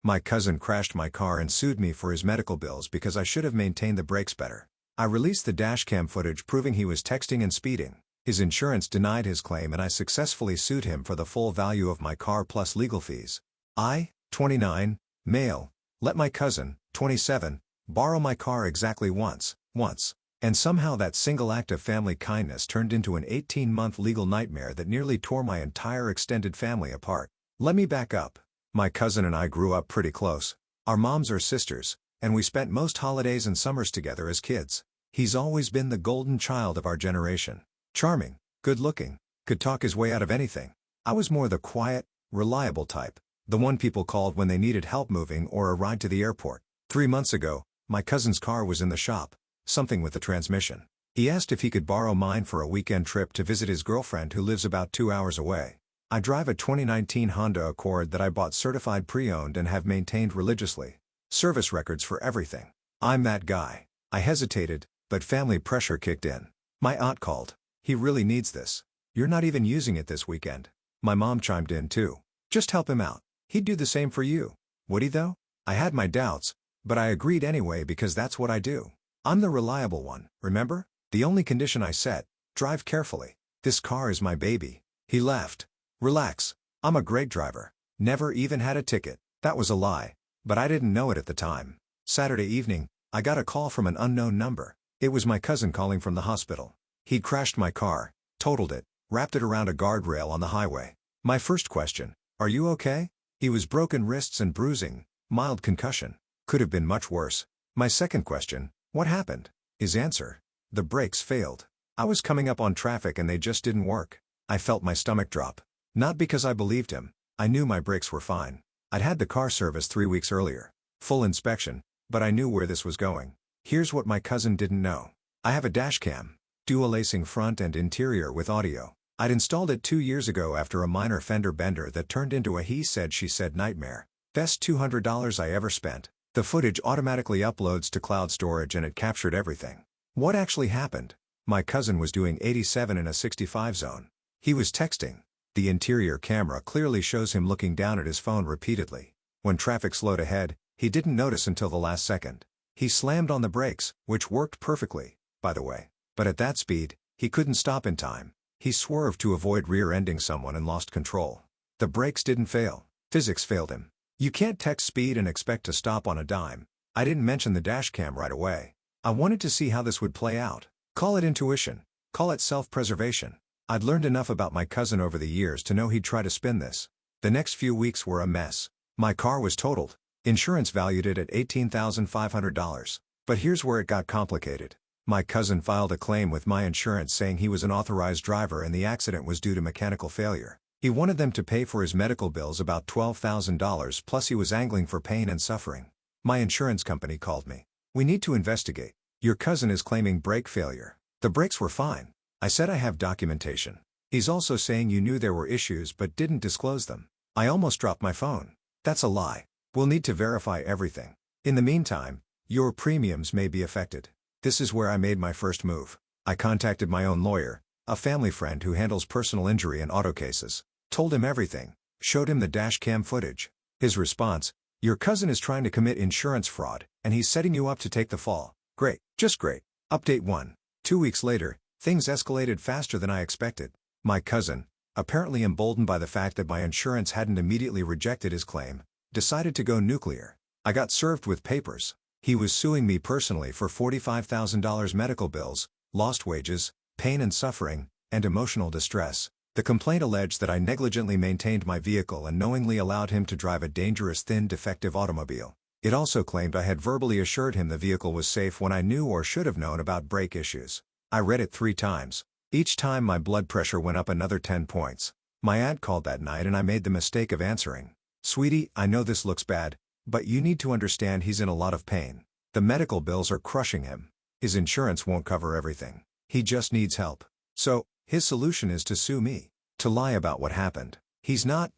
My cousin crashed my car and sued me for his medical bills because I should have maintained the brakes better. I released the dashcam footage proving he was texting and speeding. His insurance denied his claim and I successfully sued him for the full value of my car plus legal fees. I, 29, male, let my cousin, 27, borrow my car exactly once. And somehow that single act of family kindness turned into an 18-month legal nightmare that nearly tore my entire extended family apart. Let me back up. My cousin and I grew up pretty close. Our moms are sisters, and we spent most holidays and summers together as kids. He's always been the golden child of our generation. Charming, good-looking, could talk his way out of anything. I was more the quiet, reliable type, the one people called when they needed help moving or a ride to the airport. 3 months ago, my cousin's car was in the shop, something with the transmission. He asked if he could borrow mine for a weekend trip to visit his girlfriend who lives about 2 hours away. I drive a 2019 Honda Accord that I bought certified pre-owned and have maintained religiously. Service records for everything. I'm that guy. I hesitated, but family pressure kicked in. My aunt called. He really needs this. You're not even using it this weekend. My mom chimed in too. Just help him out. He'd do the same for you. Would he though? I had my doubts, but I agreed anyway because that's what I do. I'm the reliable one, remember? The only condition I set, drive carefully. This car is my baby. He laughed. Relax. I'm a great driver. Never even had a ticket. That was a lie. But I didn't know it at the time. Saturday evening, I got a call from an unknown number. It was my cousin calling from the hospital. He'd crashed my car, totaled it, wrapped it around a guardrail on the highway. My first question, are you okay? He was broken wrists and bruising, mild concussion. Could have been much worse. My second question, what happened? His answer, the brakes failed. I was coming up on traffic and they just didn't work. I felt my stomach drop. Not because I believed him. I knew my brakes were fine. I'd had the car serviced 3 weeks earlier. Full inspection, but I knew where this was going. Here's what my cousin didn't know. I have a dashcam, dual lacing front and interior with audio. I'd installed it 2 years ago after a minor fender bender that turned into a he said she said nightmare. Best $200 I ever spent. The footage automatically uploads to cloud storage and it captured everything. What actually happened? My cousin was doing 87 in a 65 zone. He was texting. The interior camera clearly shows him looking down at his phone repeatedly. When traffic slowed ahead, he didn't notice until the last second. He slammed on the brakes, which worked perfectly, by the way. But at that speed, he couldn't stop in time. He swerved to avoid rear-ending someone and lost control. The brakes didn't fail. Physics failed him. You can't text speed and expect to stop on a dime. I didn't mention the dashcam right away. I wanted to see how this would play out. Call it intuition. Call it self-preservation. I'd learned enough about my cousin over the years to know he'd try to spin this. The next few weeks were a mess. My car was totaled. Insurance valued it at $18,500. But here's where it got complicated. My cousin filed a claim with my insurance saying he was an authorized driver and the accident was due to mechanical failure. He wanted them to pay for his medical bills about $12,000 plus he was angling for pain and suffering. My insurance company called me. We need to investigate. Your cousin is claiming brake failure. The brakes were fine. I said I have documentation. He's also saying you knew there were issues but didn't disclose them. I almost dropped my phone. That's a lie. We'll need to verify everything. In the meantime, your premiums may be affected. This is where I made my first move. I contacted my own lawyer, a family friend who handles personal injury and auto cases. Told him everything. Showed him the dashcam footage. His response, your cousin is trying to commit insurance fraud, and he's setting you up to take the fall. Great. Just great. Update 1. 2 weeks later, things escalated faster than I expected. My cousin, apparently emboldened by the fact that my insurance hadn't immediately rejected his claim, decided to go nuclear. I got served with papers. He was suing me personally for $45,000 medical bills, lost wages, pain and suffering, and emotional distress. The complaint alleged that I negligently maintained my vehicle and knowingly allowed him to drive a dangerous thin defective automobile. It also claimed I had verbally assured him the vehicle was safe when I knew or should have known about brake issues. I read it 3 times. Each time my blood pressure went up another 10 points. My aunt called that night and I made the mistake of answering. Sweetie, I know this looks bad, but you need to understand he's in a lot of pain. The medical bills are crushing him. His insurance won't cover everything. He just needs help. So, his solution is to sue me. To lie about what happened. He's not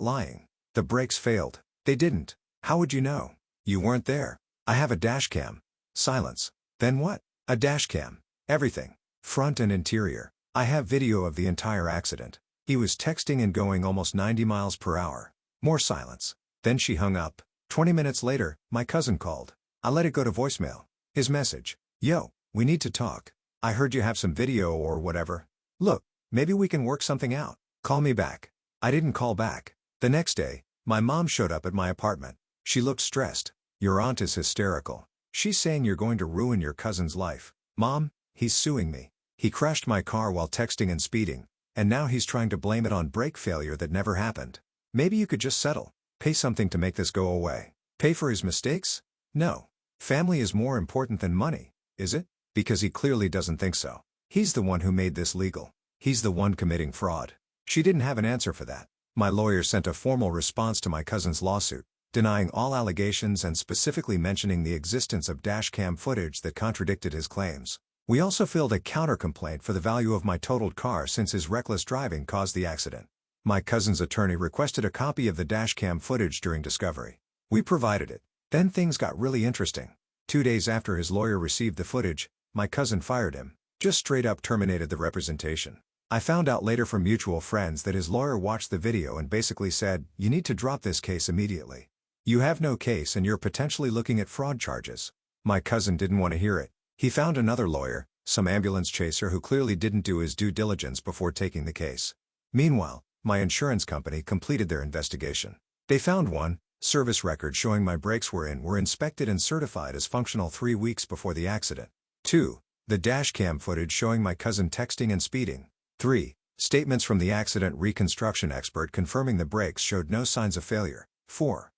lying. The brakes failed. They didn't. How would you know? You weren't there. I have a dashcam. Silence. Then what? A dashcam. Everything. Front and interior. I have video of the entire accident. He was texting and going almost 90 miles per hour. More silence. Then she hung up. 20 minutes later, my cousin called. I let it go to voicemail. His message: "Yo, we need to talk. I heard you have some video or whatever. Look, maybe we can work something out. Call me back." I didn't call back. The next day, my mom showed up at my apartment. She looked stressed. "Your aunt is hysterical. She's saying you're going to ruin your cousin's life. Mom, he's suing me. He crashed my car while texting and speeding, and now he's trying to blame it on brake failure that never happened. Maybe you could just settle. Pay something to make this go away." Pay for his mistakes? No. Family is more important than money, is it? Because he clearly doesn't think so. He's the one who made this legal. He's the one committing fraud. She didn't have an answer for that. My lawyer sent a formal response to my cousin's lawsuit, denying all allegations and specifically mentioning the existence of dashcam footage that contradicted his claims. We also filed a counter-complaint for the value of my totaled car since his reckless driving caused the accident. My cousin's attorney requested a copy of the dashcam footage during discovery. We provided it. Then things got really interesting. 2 days after his lawyer received the footage, my cousin fired him. Just straight up terminated the representation. I found out later from mutual friends that his lawyer watched the video and basically said, "You need to drop this case immediately. You have no case and you're potentially looking at fraud charges." My cousin didn't want to hear it. He found another lawyer, some ambulance chaser who clearly didn't do his due diligence before taking the case. Meanwhile, my insurance company completed their investigation. They found one service record showing my brakes were inspected and certified as functional 3 weeks before the accident. 2. The dashcam footage showing my cousin texting and speeding. 3. Statements from the accident reconstruction expert confirming the brakes showed no signs of failure. 4.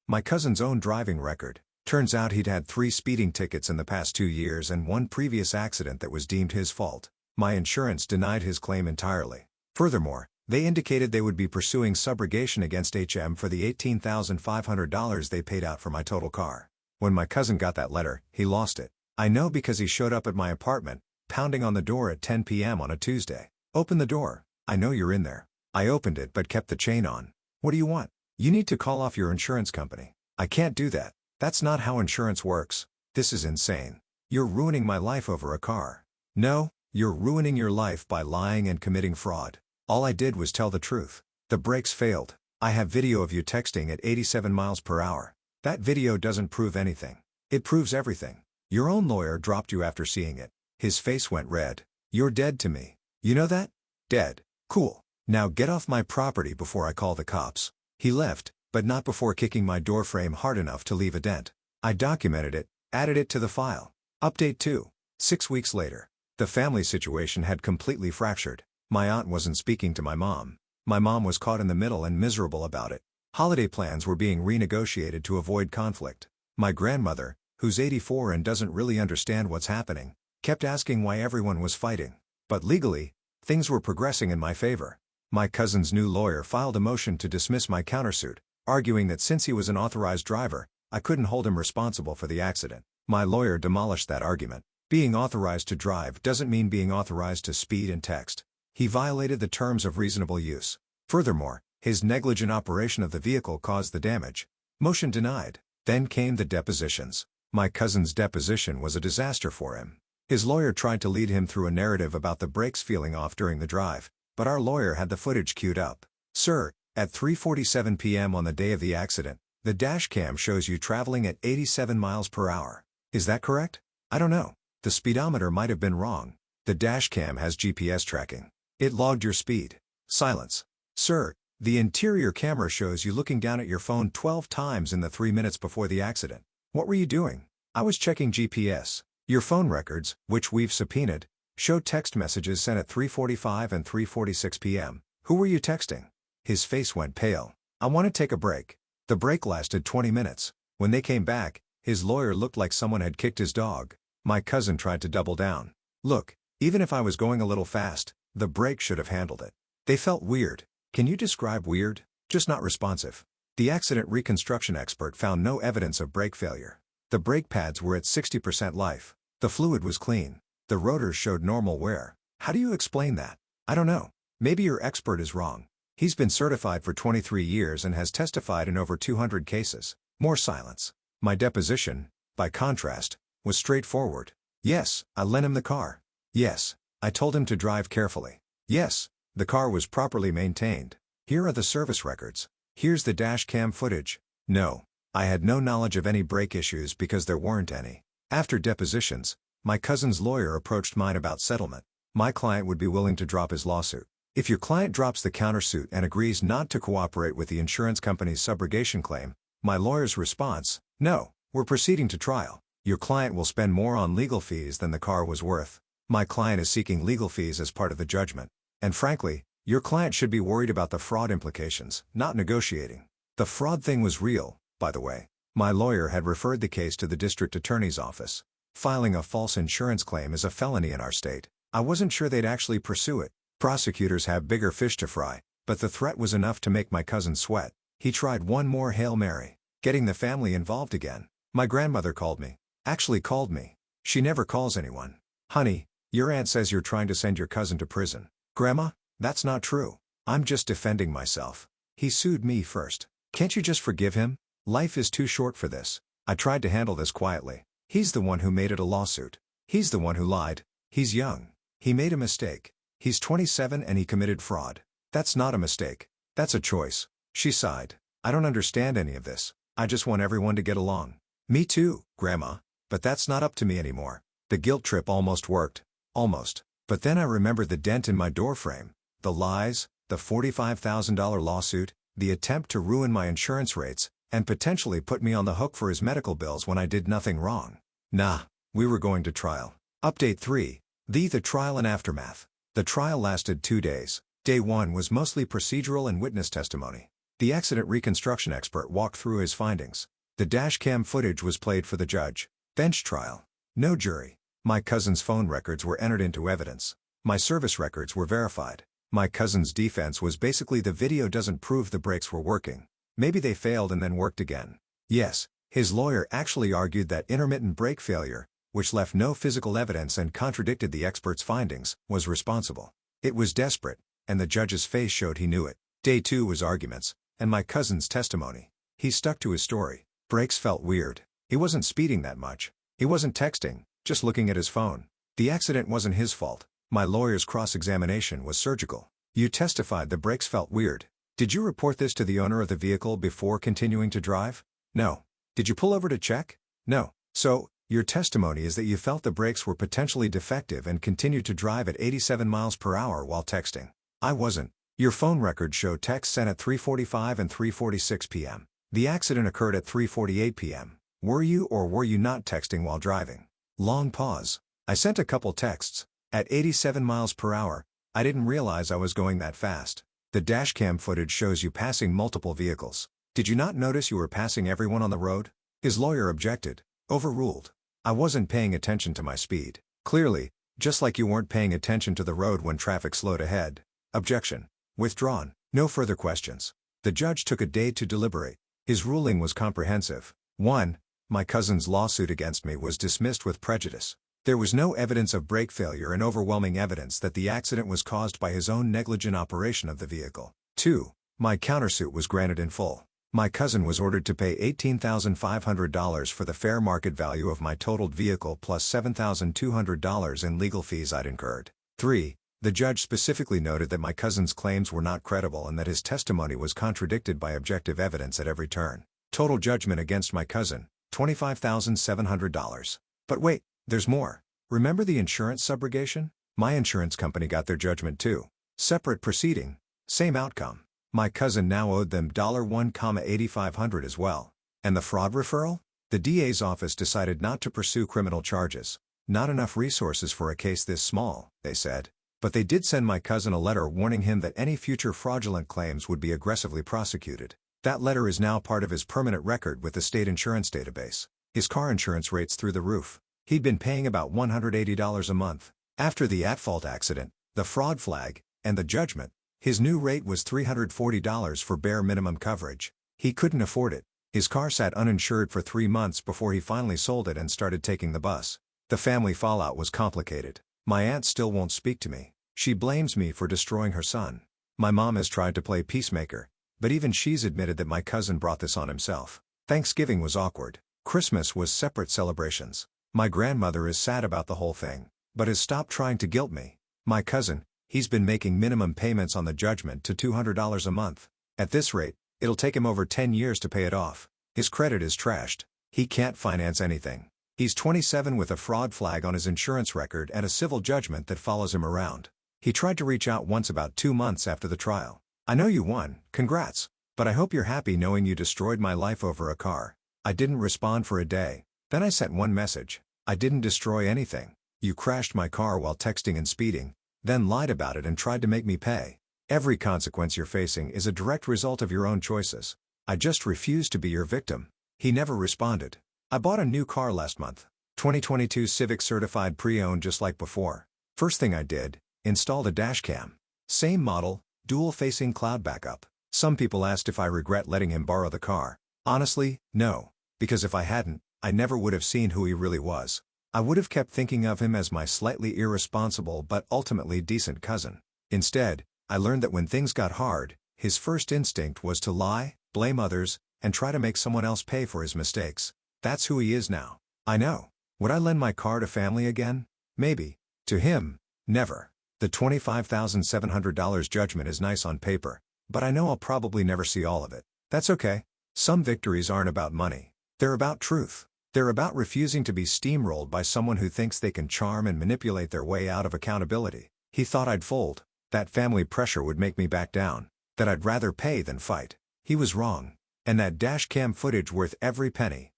My cousin's own driving record. Turns out he'd had 3 speeding tickets in the past 2 years and 1 previous accident that was deemed his fault. My insurance denied his claim entirely. Furthermore, they indicated they would be pursuing subrogation against HM for the $18,500 they paid out for my total car. When my cousin got that letter, he lost it. I know because he showed up at my apartment, pounding on the door at 10 p.m. on a Tuesday. "Open the door. I know you're in there." I opened it but kept the chain on. "What do you want?" "You need to call off your insurance company." "I can't do that. That's not how insurance works." "This is insane. You're ruining my life over a car." "No, you're ruining your life by lying and committing fraud. All I did was tell the truth. The brakes failed. I have video of you texting at 87 miles per hour. That video doesn't prove anything. It proves everything. Your own lawyer dropped you after seeing it." His face went red. "You're dead to me. You know that?" "Dead. Cool. Now get off my property before I call the cops." He left, but not before kicking my door frame hard enough to leave a dent. I documented it, added it to the file. Update 2. 6 weeks later. The family situation had completely fractured. My aunt wasn't speaking to my mom. My mom was caught in the middle and miserable about it. Holiday plans were being renegotiated to avoid conflict. My grandmother, who's 84 and doesn't really understand what's happening, kept asking why everyone was fighting. But legally, things were progressing in my favor. My cousin's new lawyer filed a motion to dismiss my countersuit, arguing that since he was an authorized driver, I couldn't hold him responsible for the accident. My lawyer demolished that argument. Being authorized to drive doesn't mean being authorized to speed and text. He violated the terms of reasonable use. Furthermore, his negligent operation of the vehicle caused the damage. Motion denied. Then came the depositions. My cousin's deposition was a disaster for him. His lawyer tried to lead him through a narrative about the brakes feeling off during the drive, but our lawyer had the footage queued up. "Sir, at 3:47 p.m. on the day of the accident, the dash cam shows you traveling at 87 miles per hour. Is that correct?" "I don't know. The speedometer might have been wrong. The dash cam has GPS tracking. It logged your speed." Silence. "Sir, the interior camera shows you looking down at your phone 12 times in the 3 minutes before the accident. What were you doing?" "I was checking GPS. Your phone records, which we've subpoenaed, show text messages sent at 3:45 and 3:46 p.m. Who were you texting?" His face went pale. "I want to take a break." The break lasted 20 minutes. When they came back, his lawyer looked like someone had kicked his dog. My cousin tried to double down. "Look, even if I was going a little fast, the brake should have handled it. They felt weird." "Can you describe weird?" "Just not responsive." The accident reconstruction expert found no evidence of brake failure. The brake pads were at 60% life. The fluid was clean. The rotors showed normal wear. "How do you explain that?" "I don't know. Maybe your expert is wrong. He's been certified for 23 years and has testified in over 200 cases." More silence. My deposition, by contrast, was straightforward. "Yes, I lent him the car. Yes, I told him to drive carefully. Yes, the car was properly maintained. Here are the service records. Here's the dash cam footage. No, I had no knowledge of any brake issues because there weren't any. After depositions, my cousin's lawyer approached mine about settlement. My client would be willing to drop his lawsuit. If your client drops the countersuit and agrees not to cooperate with the insurance company's subrogation claim, my lawyer's response, no, we're proceeding to trial. Your client will spend more on legal fees than the car was worth. My client is seeking legal fees as part of the judgment. And frankly, your client should be worried about the fraud implications, not negotiating. The fraud thing was real, by the way. My lawyer had referred the case to the district attorney's office. Filing a false insurance claim is a felony in our state. I wasn't sure they'd actually pursue it. Prosecutors have bigger fish to fry, but the threat was enough to make my cousin sweat. He tried one more Hail Mary, getting the family involved again. My grandmother called me. Actually called me. She never calls anyone. Honey, your aunt says you're trying to send your cousin to prison. Grandma, that's not true. I'm just defending myself. He sued me first. Can't you just forgive him? Life is too short for this. I tried to handle this quietly. He's the one who made it a lawsuit. He's the one who lied. He's young. He made a mistake. He's 27 and he committed fraud. That's not a mistake. That's a choice. She sighed. I don't understand any of this. I just want everyone to get along. Me too, Grandma. But that's not up to me anymore. The guilt trip almost worked. Almost. But then I remembered the dent in my doorframe, the lies, the $45,000 lawsuit, the attempt to ruin my insurance rates, and potentially put me on the hook for his medical bills when I did nothing wrong. Nah, we were going to trial. Update 3. The trial and aftermath. The trial lasted 2 days. Day 1 was mostly procedural and witness testimony. The accident reconstruction expert walked through his findings. The dashcam footage was played for the judge. Bench trial. No jury. My cousin's phone records were entered into evidence. My service records were verified. My cousin's defense was basically the video doesn't prove the brakes were working. Maybe they failed and then worked again. Yes, his lawyer actually argued that intermittent brake failure, which left no physical evidence and contradicted the expert's findings, was responsible. It was desperate, and the judge's face showed he knew it. Day 2 was arguments, and my cousin's testimony. He stuck to his story. Brakes felt weird. He wasn't speeding that much. He wasn't texting, just looking at his phone. The accident wasn't his fault. My lawyer's cross-examination was surgical. You testified the brakes felt weird. Did you report this to the owner of the vehicle before continuing to drive? No. Did you pull over to check? No. So, your testimony is that you felt the brakes were potentially defective and continued to drive at 87 miles per hour while texting. I wasn't. Your phone records show texts sent at 3:45 and 3:46 p.m. The accident occurred at 3:48 p.m. Were you or were you not texting while driving? Long pause. I sent a couple texts. At 87 miles per hour, I didn't realize I was going that fast. The dashcam footage shows you passing multiple vehicles. Did you not notice you were passing everyone on the road? His lawyer objected. Overruled. I wasn't paying attention to my speed. Clearly, just like you weren't paying attention to the road when traffic slowed ahead. Objection. Withdrawn. No further questions. The judge took a day to deliberate. His ruling was comprehensive. 1. My cousin's lawsuit against me was dismissed with prejudice. There was no evidence of brake failure and overwhelming evidence that the accident was caused by his own negligent operation of the vehicle. 2. My countersuit was granted in full. My cousin was ordered to pay $18,500 for the fair market value of my totaled vehicle plus $7,200 in legal fees I'd incurred. 3. The judge specifically noted that my cousin's claims were not credible and that his testimony was contradicted by objective evidence at every turn. Total judgment against my cousin, $25,700. But wait, there's more. Remember the insurance subrogation? My insurance company got their judgment too. Separate proceeding, same outcome. My cousin now owed them $1,850 as well. And the fraud referral? The DA's office decided not to pursue criminal charges. Not enough resources for a case this small, they said. But they did send my cousin a letter warning him that any future fraudulent claims would be aggressively prosecuted. That letter is now part of his permanent record with the state insurance database. His car insurance rate's through the roof. He'd been paying about $180 a month. After the at-fault accident, the fraud flag, and the judgment, his new rate was $340 for bare minimum coverage. He couldn't afford it. His car sat uninsured for 3 months before he finally sold it and started taking the bus. The family fallout was complicated. My aunt still won't speak to me. She blames me for destroying her son. My mom has tried to play peacemaker, but even she's admitted that my cousin brought this on himself. Thanksgiving was awkward. Christmas was separate celebrations. My grandmother is sad about the whole thing, but has stopped trying to guilt me. My cousin, he's been making minimum payments on the judgment to $200 a month. At this rate, it'll take him over 10 years to pay it off. His credit is trashed. He can't finance anything. He's 27 with a fraud flag on his insurance record and a civil judgment that follows him around. He tried to reach out once about 2 months after the trial. I know you won, congrats. But I hope you're happy knowing you destroyed my life over a car. I didn't respond for a day. Then I sent one message. I didn't destroy anything. You crashed my car while texting and speeding, then lied about it and tried to make me pay. Every consequence you're facing is a direct result of your own choices. I just refuse to be your victim. He never responded. I bought a new car last month. 2022 Civic certified pre-owned just like before. First thing I did, installed a dash cam. Same model, dual-facing cloud backup. Some people asked if I regret letting him borrow the car. Honestly, no. Because if I hadn't, I never would have seen who he really was. I would have kept thinking of him as my slightly irresponsible but ultimately decent cousin. Instead, I learned that when things got hard, his first instinct was to lie, blame others, and try to make someone else pay for his mistakes. That's who he is now. I know. Would I lend my car to family again? Maybe. To him, never. The $25,700 judgment is nice on paper, but I know I'll probably never see all of it. That's okay. Some victories aren't about money. They're about truth. They're about refusing to be steamrolled by someone who thinks they can charm and manipulate their way out of accountability. He thought I'd fold. That family pressure would make me back down. That I'd rather pay than fight. He was wrong. And that dash cam footage worth every penny.